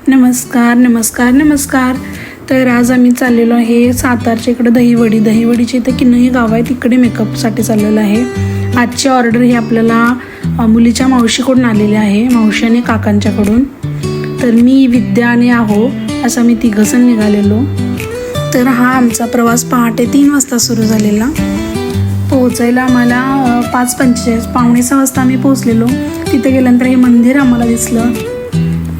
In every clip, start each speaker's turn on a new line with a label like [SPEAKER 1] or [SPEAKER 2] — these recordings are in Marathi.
[SPEAKER 1] नमस्कार नमस्कार नमस्कार. तर आज आम्ही चाललेलो आहे सातारच्या इकडे दहीवडीची इथं किन्नई गाव आहे, तिकडे मेकअपसाठी चाललेलं आहे. आजची ऑर्डर ही आपल्याला मुलीच्या मावशीकडून आलेली आहे, मावशी आणि काकांच्याकडून. तर मी विद्या आणि आहो असं आम्ही तिघंजण निघालेलो. तर हा आमचा प्रवास पहाटे 3 वाजता सुरू झालेला. पोहोचायला आम्हाला 5:45 5:45 वाजता आम्ही पोहोचलेलो. तिथे गेल्यानंतर हे मंदिर आम्हाला दिसलं.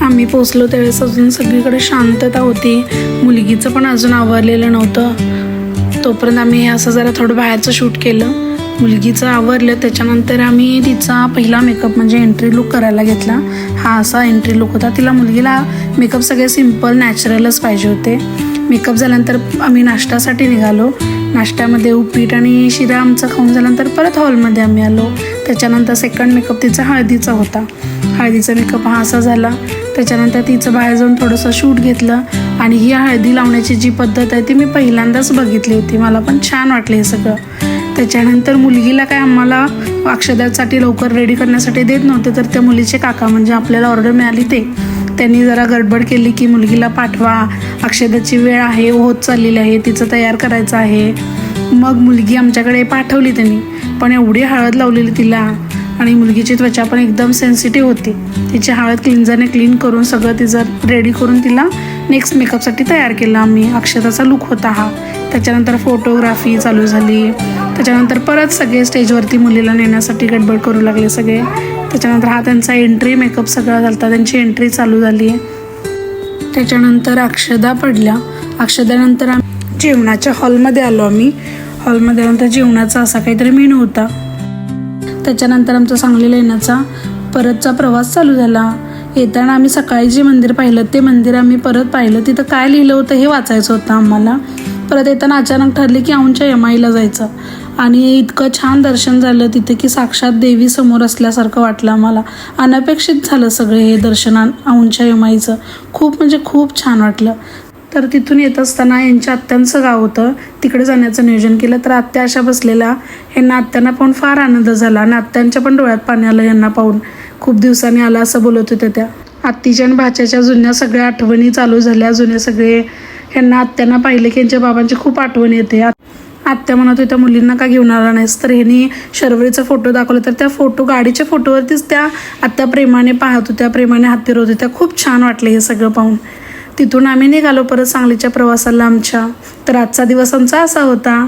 [SPEAKER 1] आम्ही पोचलो त्यावेळेस अजून सगळीकडे शांतता होती, मुलगीचं पण अजून आवरलेलं नव्हतं. तोपर्यंत आम्ही असं जरा थोडं बाहेरचं शूट केलं. मुलगीचं आवरलं, त्याच्यानंतर आम्ही तिचा पहिला मेकअप म्हणजे एंट्री लुक करायला घेतला. हा असा एंट्री लुक होता. मुलगीला मेकअप सगळे सिम्पल नॅचरलच पाहिजे होते. मेकअप झाल्यानंतर आम्ही नाश्त्यासाठी निघालो. नाश्त्यामध्ये उपीट आणि शिरा आमचं खाऊन झाल्यानंतर परत हॉलमध्ये आम्ही आलो. त्याच्यानंतर सेकंड मेकअप तिचा हळदीचा होता. हळदीचा मेकअप हा असा झाला. त्याच्यानंतर तिचं बाहेर जाऊन थोडंसं शूट घेतलं. आणि ही हळदी लावण्याची जी पद्धत आहे ती मी पहिल्यांदाच बघितली होती, मला पण छान वाटलं हे सगळं. त्याच्यानंतर मुलगीला काय आम्हाला अक्षदासाठी लवकर रेडी करण्यासाठी देत नव्हते, तर त्या मुलीचे काका म्हणजे आपल्याला ऑर्डर मिळाली त्यांनी जरा गडबड केली की मुलगीला पाठवा, अक्षदाची वेळ आहे, होत चाललेली आहे, तिचं तयार करायचं आहे. मग मुलगी आमच्याकडे पाठवली त्यांनी. पण एवढी हळद लावलेली तिला, आणि मुलगीची त्वचा पण एकदम सेन्सिटिव्ह होती. तिची हळद क्लिन्झरने क्लीन करून सगळं तिचं रेडी करून तिला नेक्स्ट मेकअपसाठी तयार केलं आम्ही. अक्षताचा लुक होता हा. त्याच्यानंतर फोटोग्राफी चालू झाली. त्याच्यानंतर परत सगळे स्टेजवरती मुलीला नेण्यासाठी गडबड करू लागले सगळे. त्याच्यानंतर हा त्यांचा एंट्री मेकअप सगळा झाला, त्यांची एंट्री चालू झाली. त्याच्यानंतर अक्षदा पडल्या. अक्षदानंतर आम्ही जेवणाच्या हॉलमध्ये आलो. आम्ही हॉलमध्ये आल्यानंतर जेवणाचा असा काहीतरी मेनू होता. त्याच्यानंतर आमचा सांगलीला येण्याचा परतचा प्रवास चालू झाला. येताना आम्ही सकाळी जे मंदिर पाहिलं ते मंदिर आम्ही परत पाहिलं. तिथं काय लिहिलं होतं हे वाचायचं होतं आम्हाला. परत येताना अचानक ठरले की औंधच्या यमाईला जायचं. आणि इतकं छान दर्शन झालं तिथे की साक्षात देवी समोर असल्यासारखं वाटलं आम्हाला. अनपेक्षित झालं सगळं हे दर्शन औंधच्या यमाईचं. खूप म्हणजे खूप छान वाटलं. तर तिथून येत असताना यांच्या आत्यांचं गाव होतं, तिकडे जाण्याचं नियोजन केलं. तर आत्या अशा बसलेल्या, यांना आत्यांना पाहून फार आनंद झाला. आणि आत्यांच्या पण डोळ्यात पाणी आलं यांना पाहून. खूप दिवसांनी आला असं बोलत होत्या त्या. आत्तीच्या आणि भाच्याच्या जुन्या सगळ्या आठवणी चालू झाल्या. जुने सगळे ह्यांना आत्यांना पाहिलं की यांच्या बाबांची खूप आठवण येते. आत्या म्हणत होत्या मुलींना का घेऊन आला नाहीस. तर ह्यांनी शर्वरीचा फोटो दाखवला, तर त्या गाडीच्या फोटोवरतीच त्या आत्या प्रेमाने पाहत होत्या, प्रेमाने हात फिरवत होत्या. खूप छान वाटलं हे सगळं पाहून. तिथून आम्ही निघालो परत सांगलीच्या प्रवासाला आमच्या. तर आजचा दिवस आमचा असा होता.